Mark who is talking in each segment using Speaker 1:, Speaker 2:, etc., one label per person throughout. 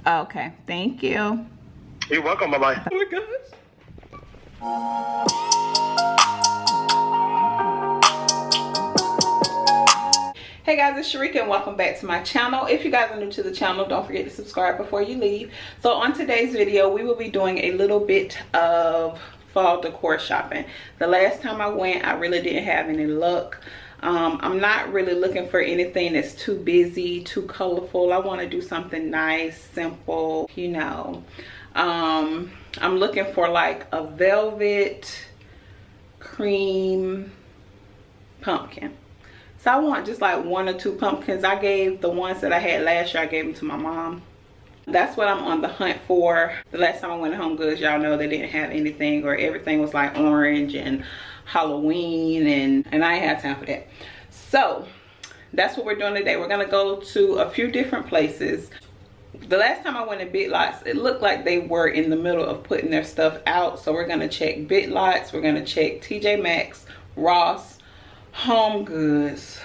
Speaker 1: Okay, thank you.
Speaker 2: You're welcome. Bye-bye.
Speaker 1: Oh my gosh. Hey guys, it's Sharika and welcome back to my channel. If you guys are new to the channel, don't forget to subscribe before you leave. So on today's video, we will be doing a little bit of fall decor shopping. The last time I went, I really didn't have any luck. I'm not really looking for anything that's too busy, too colorful. I want to do something nice, simple, you know. I'm looking for like a velvet cream pumpkin. So I want just like 1 or 2 pumpkins. I gave the ones that I had last year, I gave them to my mom. That's what I'm on the hunt for. The last time I went to HomeGoods, y'all know they didn't have anything, or everything was like orange and Halloween, and I ain't had time for that. So that's what we're doing today. We're gonna go to a few different places. The last time I went to Big Lots, it looked like they were in the middle of putting their stuff out. So we're gonna check Big Lots, we're gonna check TJ Maxx, Ross, HomeGoods.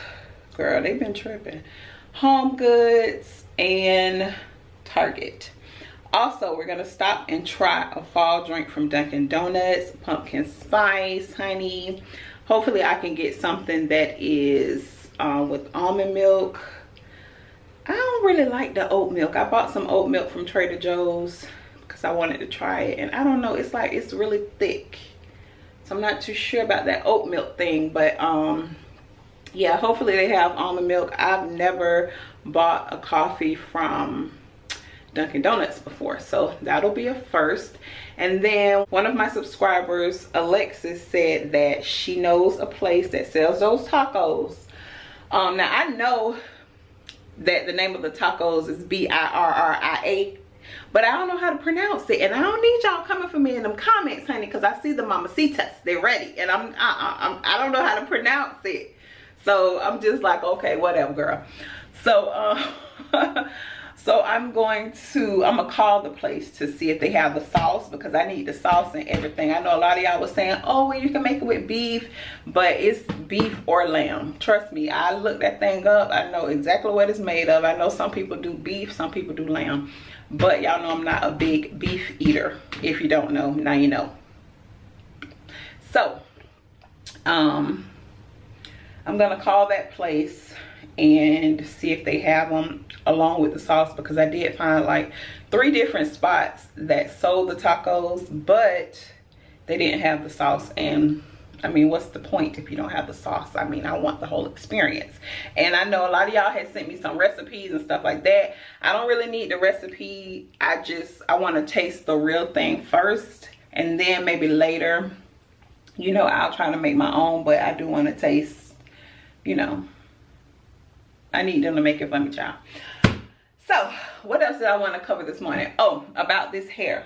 Speaker 1: Girl, they've been tripping. HomeGoods and Target. Also, we're gonna stop and try a fall drink from Dunkin' Donuts, pumpkin spice, honey. Hopefully I can get something that is with almond milk. I don't really like the oat milk. I bought some oat milk from Trader Joe's because I wanted to try it, and I don't know, it's like it's really thick. So I'm not too sure about that oat milk thing, but yeah, hopefully they have almond milk. I've never bought a coffee from Dunkin' Donuts before, so that'll be a first. And then one of my subscribers, Alexis, said that she knows a place that sells those tacos. Now I know that the name of the tacos is B-I-R-R-I-A, but I don't know how to pronounce it, and I don't need y'all coming for me in them comments, honey, because I see the mamacitas, they're ready, and I don't know how to pronounce it. So I'm just like, okay, whatever, girl. So so I'm gonna call the place to see if they have the sauce, because I need the sauce and everything. I know a lot of y'all was saying, oh, well, you can make it with beef, but it's beef or lamb. Trust me, I looked that thing up. I know exactly what it's made of. I know some people do beef, some people do lamb, but y'all know I'm not a big beef eater. If you don't know, now you know. So I'm gonna call that place and see if they have them along with the sauce, because I did find like 3 different spots that sold the tacos, but they didn't have the sauce. And I mean, what's the point if you don't have the sauce? I mean, I want the whole experience. And I know a lot of y'all had sent me some recipes and stuff like that. I don't really need the recipe. I want to taste the real thing first, and then maybe later, you know, I'll try to make my own. But I do want to taste, you know, I need them to make it for me, child. So what else did I want to cover this morning? Oh, about this hair.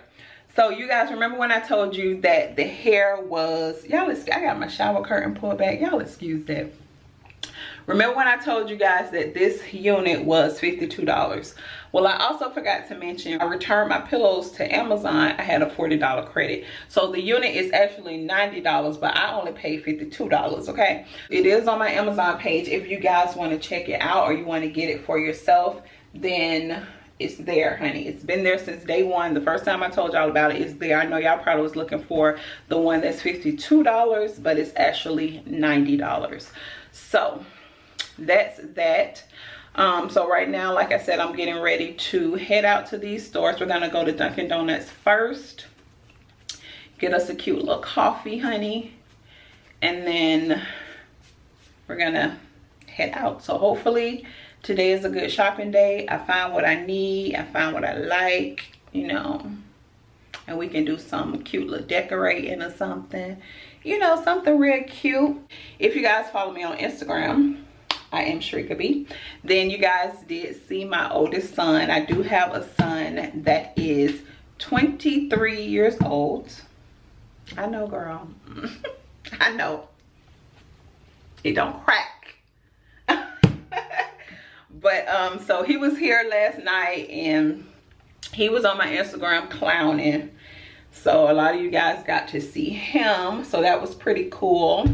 Speaker 1: So you guys remember when I told you that the hair was, I got my shower curtain pulled back, y'all excuse that. Remember when I told you guys that this unit was $52? Well, I also forgot to mention, I returned my pillows to Amazon. I had a $40 credit. So the unit is actually $90, but I only paid $52, okay? It is on my Amazon page. If you guys want to check it out or you want to get it for yourself, then it's there, honey. It's been there since day one. The first time I told y'all about it, it's there. I know y'all probably was looking for the one that's $52, but it's actually $90. So that's that. So right now, like I said, I'm getting ready to head out to these stores. We're gonna go to Dunkin' Donuts first, get us a cute little coffee, honey, and then we're gonna head out. So hopefully today is a good shopping day. I find what I need, I find what I like, you know, and we can do some cute little decorating or something, you know, something real cute. If you guys follow me on Instagram, IAMSHERIKAB, then you guys did see my oldest son. I do have a son that is 23 years old. I know, girl. I know. It don't crack. But so he was here last night and he was on my Instagram clowning. So a lot of you guys got to see him. So that was pretty cool.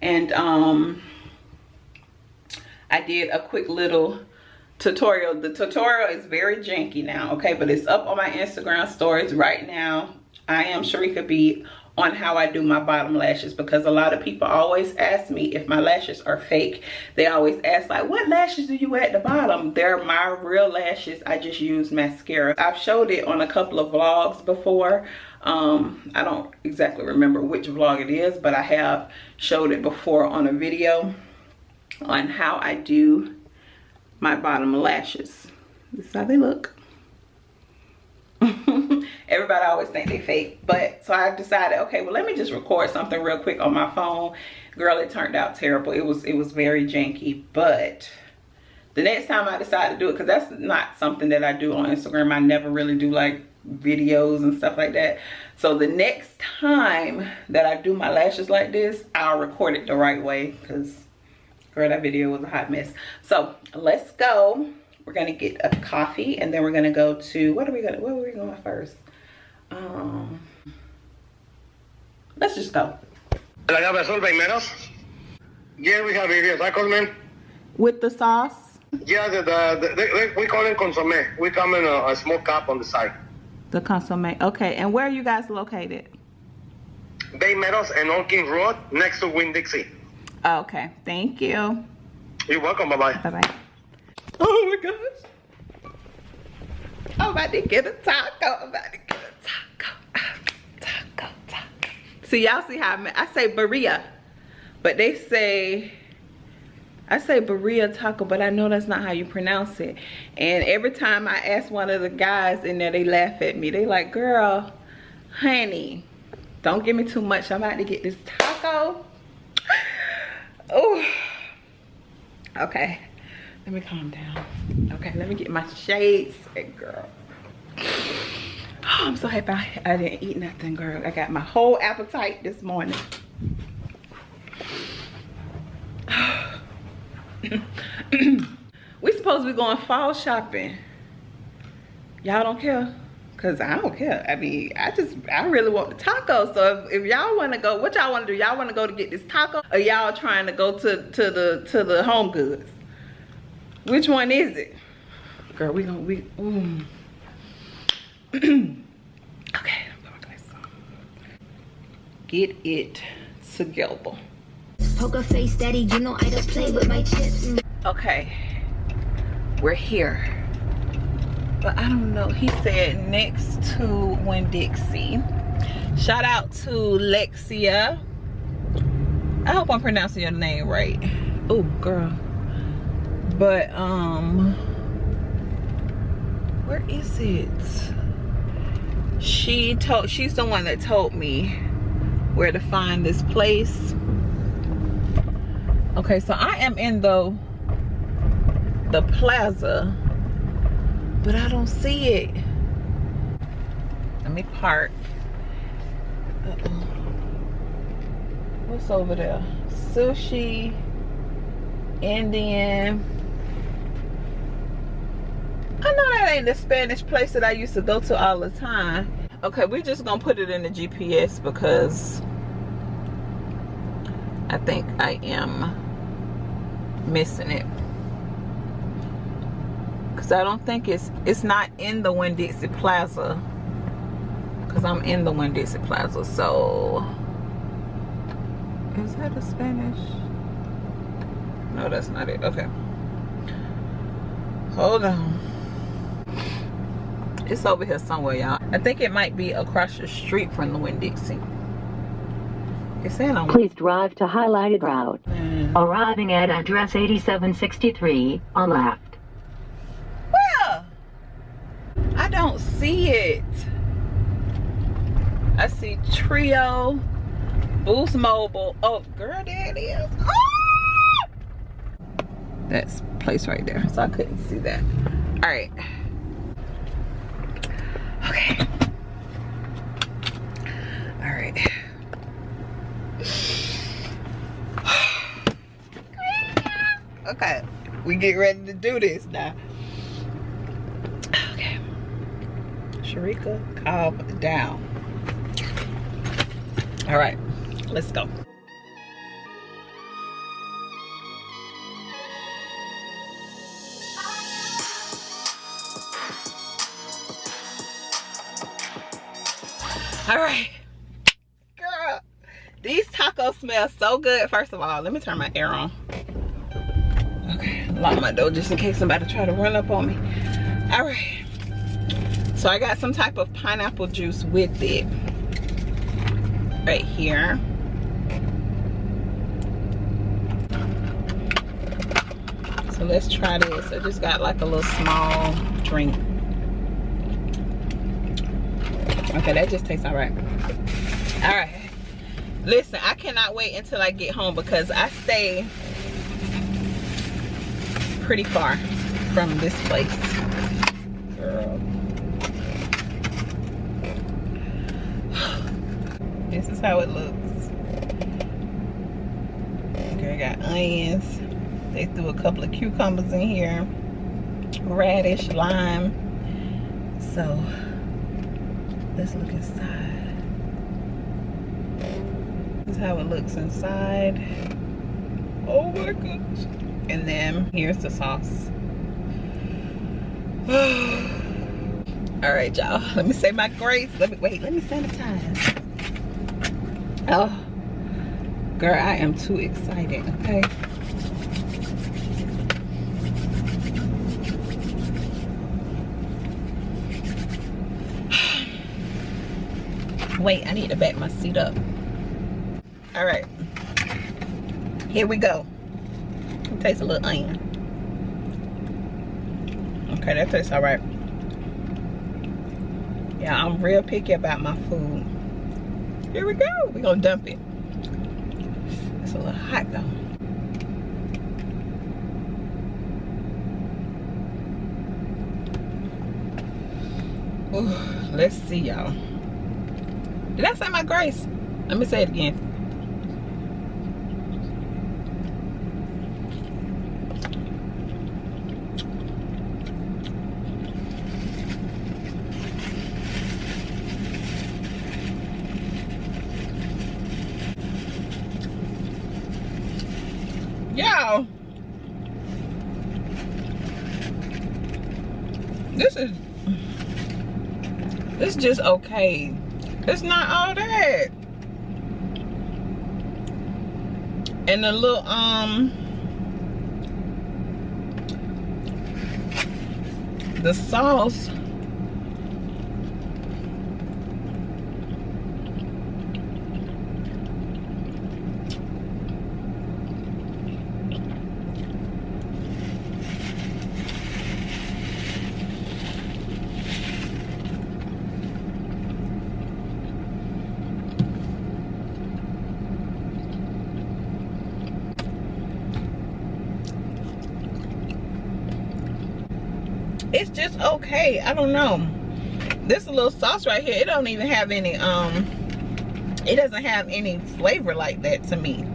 Speaker 1: And I did a quick little tutorial. The tutorial is very janky now, okay, but it's up on my Instagram stories right now. I am IAMSHERIKAB on how I do my bottom lashes, because a lot of people always ask me if my lashes are fake. They always ask like, what lashes do you at the bottom? They're my real lashes. I just use mascara. I've showed it on a couple of vlogs before. I don't exactly remember which vlog it is, but I have showed it before on a video on how I do my bottom lashes. This is how they look. Everybody always think they fake, but so I decided, okay, well, let me just record something real quick on my phone. Girl, it turned out terrible. It was very janky, but the next time I decide to do it, because that's not something that I do on Instagram. I never really do like videos and stuff like that. So the next time that I do my lashes like this, I'll record it the right way, because girl, that video was a hot mess. So let's go. We're gonna get a coffee, and then we're gonna go to, where are we going first? Let's just go.
Speaker 2: La llave azul, menos. Yeah, we have it here. Tacos, man.
Speaker 1: With the sauce?
Speaker 2: Yeah, we call it consomme. We come in a small cup on the side.
Speaker 1: The consomme. Okay, and where are you guys located?
Speaker 2: Bay Meadows and Old King Road, next to Winn-Dixie.
Speaker 1: Okay, thank you.
Speaker 2: You're welcome. Bye-bye.
Speaker 1: Bye-bye. Oh my gosh. I'm about to get a taco. Taco. See, y'all see how I say birria, but they say, I say birria taco, but I know that's not how you pronounce it. And every time I ask one of the guys in there, they laugh at me. They like, girl, honey, don't give me too much. I'm about to get this taco. Oh, okay. Let me calm down. Okay, let me get my shades. Hey, girl. Oh, I'm so happy I didn't eat nothing, girl. I got my whole appetite this morning. We supposed to be going fall shopping. Y'all don't care? Cause I don't care. I mean, I really want the taco. So if y'all want to go, what y'all want to do? Y'all want to go to get this taco, or y'all trying to go to the HomeGoods? Which one is it? Girl, we okay, get it together.
Speaker 3: Poker face daddy, you know I don't play with my chips.
Speaker 1: Okay, we're here. But I don't know, he said next to Winn-Dixie. Shout out to Lexia. I hope I'm pronouncing your name right. Oh, girl. But where is it? She's the one that told me where to find this place. Okay, so I am in the plaza, but I don't see it. Let me park. What's over there? Sushi, Indian. I know that ain't the Spanish place that I used to go to all the time. Okay, we're just gonna put it in the GPS because I think I am missing it. Cause I don't think it's not in the Winn-Dixie Plaza. Cause I'm in the Winn-Dixie Plaza, so is that a Spanish? No, that's not it. Okay. Hold on. It's over here somewhere, y'all. I think it might be across the street from the Winn-Dixie. It's saying on.
Speaker 4: Please drive to highlighted route. Arriving at address 8763 on left.
Speaker 1: Where? I don't see it. I see Trio, Boost Mobile. Oh, girl, there it is. Ah! That's place right there, so I couldn't see that. All right. Okay. All right. Okay, we get ready to do this now. Okay. Sharika, calm down. All right, let's go. All right, girl, these tacos smell so good. First of all, let me turn my air on. Okay, lock my door just in case somebody try to run up on me. All right, so I got some type of pineapple juice with it right here. So let's try this. I just got like a little small drink. Okay, that just tastes all right. All right, listen, I cannot wait until I get home because I stay pretty far from this place. Girl. This is how it looks. Okay, I got onions. They threw a couple of cucumbers in here. Radish, lime. So, let's look inside. This is how it looks inside. Oh my gosh. And then here's the sauce. All right, y'all. Let me say my grace. Let me sanitize. Oh, girl, I am too excited. Okay. Wait, I need to back my seat up. All right, here we go. It tastes a little onion. Okay, that tastes all right. Yeah, I'm real picky about my food. Here we go. We're gonna dump it. It's a little hot though. Ooh, let's see, y'all. Did I say my grace? Let me say it again. Y'all, this is just okay. It's not all that. And the little the sauce, it's just okay. I don't know. This little sauce right here, it don't even have any it doesn't have any flavor like that to me.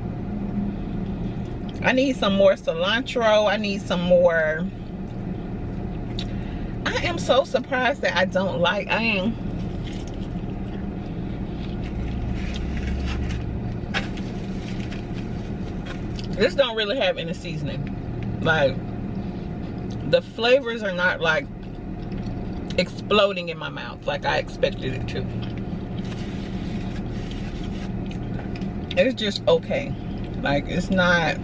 Speaker 1: I need some more cilantro. I need some more. I am so surprised that I don't like. This don't really have any seasoning. Like, the flavors are not like exploding in my mouth like I expected it to. It's just okay. Like, it's not.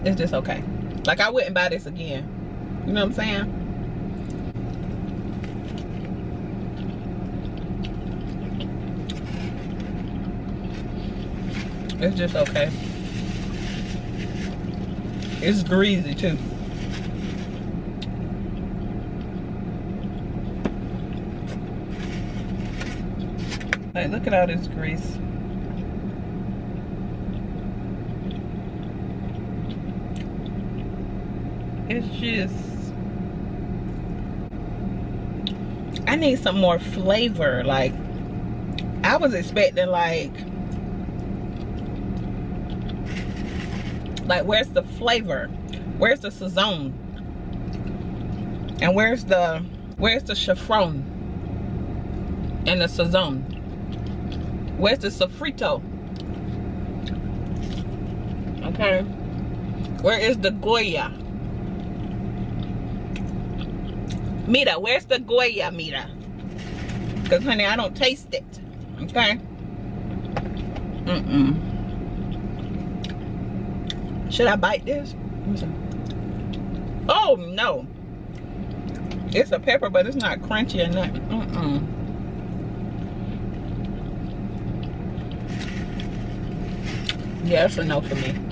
Speaker 1: It's just okay. Like, I wouldn't buy this again. You know what I'm saying? It's just okay. It's greasy too. Like, look at all this grease. It's just, I need some more flavor. Like, I was expecting like where's the flavor? Where's the sazon? And where's the chiffon and the sazon? Where's the sofrito? Okay. Where is the Goya? Mira, where's the Goya, Mira? Because, honey, I don't taste it. Okay? Should I bite this? Oh, no. It's a pepper, but it's not crunchy or nothing. Yeah, it's a no for me.